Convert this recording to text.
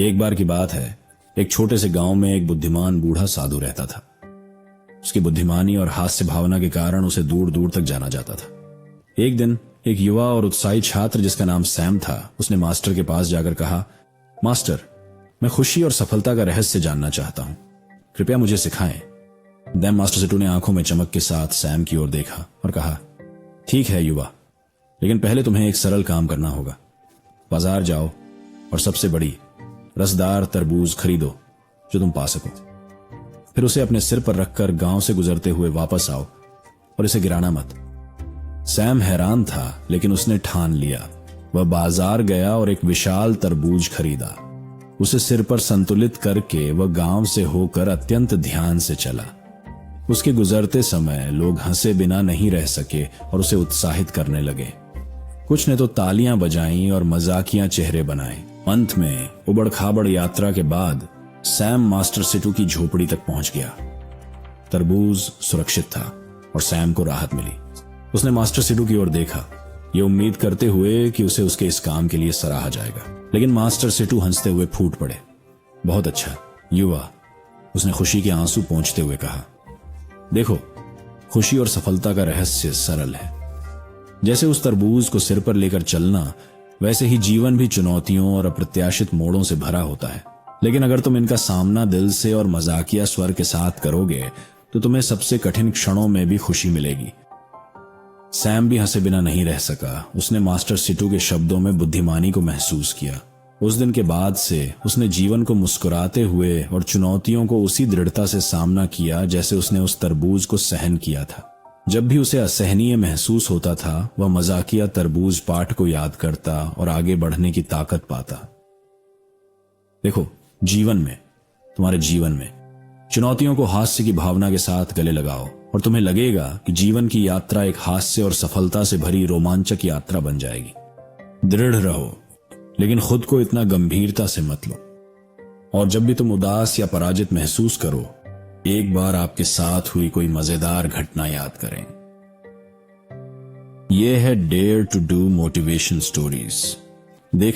एक बार की बात है, एक छोटे से गांव में एक बुद्धिमान बूढ़ा साधु रहता था। उसकी बुद्धिमानी और हास्य भावना के कारण उसे दूर दूर तक जाना जाता था। एक दिन एक युवा और उत्साही छात्र जिसका नाम सैम था, उसने मास्टर के पास जाकर कहा, मास्टर, मैं खुशी और सफलता का रहस्य जानना चाहता हूं, कृपया मुझे सिखाएं। दैम मास्टर सिटू ने आंखों में चमक के साथ सैम की ओर देखा और कहा, ठीक है युवा, लेकिन पहले तुम्हें एक सरल काम करना होगा। बाजार जाओ और सबसे बड़ी रसदार तरबूज खरीदो जो तुम पा सको। फिर उसे अपने सिर पर रखकर गांव से गुजरते हुए वापस आओ और इसे गिराना मत। सैम हैरान था, लेकिन उसने ठान लिया। वह बाजार गया और एक विशाल तरबूज खरीदा। उसे सिर पर संतुलित करके वह गांव से होकर अत्यंत ध्यान से चला। उसके गुजरते समय लोग हंसे बिना नहीं रह सके और उसे उत्साहित करने लगे। कुछ ने तो तालियां बजाईं और मजाकिया चेहरे बनाए। अंत में उबड़ खाबड़ यात्रा के बाद सैम मास्टर सिटू की झोपड़ी तक पहुंच गया। तरबूज सुरक्षित था और सैम को राहत मिली। उसने मास्टर सिटू की ओर देखा, ये उम्मीद करते हुए कि उसे उसके इस काम के लिए सराहा जाएगा, लेकिन मास्टर सिटू हंसते हुए फूट पड़े। बहुत अच्छा युवा, उसने खुशी के आंसू पोंछते हुए कहा। देखो, खुशी और सफलता का रहस्य सरल है। जैसे उस तरबूज को सिर पर लेकर चलना, वैसे ही जीवन भी चुनौतियों और अप्रत्याशित मोड़ों से भरा होता है। लेकिन अगर तुम इनका सामना दिल से और मजाकिया स्वर के साथ करोगे तो तुम्हें सबसे कठिन क्षणों में भी खुशी मिलेगी। सैम भी हंसे बिना नहीं रह सका। उसने मास्टर सिटू के शब्दों में बुद्धिमानी को महसूस किया। उस दिन के बाद से उसने जीवन को मुस्कुराते हुए और चुनौतियों को उसी दृढ़ता से सामना किया जैसे उसने उस तरबूज को सहन किया था। जब भी उसे असहनीय महसूस होता था, वह मजाकिया तरबूज पाठ को याद करता और आगे बढ़ने की ताकत पाता। देखो, जीवन में, तुम्हारे जीवन में चुनौतियों को हास्य की भावना के साथ गले लगाओ और तुम्हें लगेगा कि जीवन की यात्रा एक हास्य और सफलता से भरी रोमांचक यात्रा बन जाएगी। दृढ़ रहो, लेकिन खुद को इतना गंभीरता से मत लो। और जब भी तुम उदास या पराजित महसूस करो, एक बार आपके साथ हुई कोई मजेदार घटना याद करें। यह है dare to do motivation stories. देख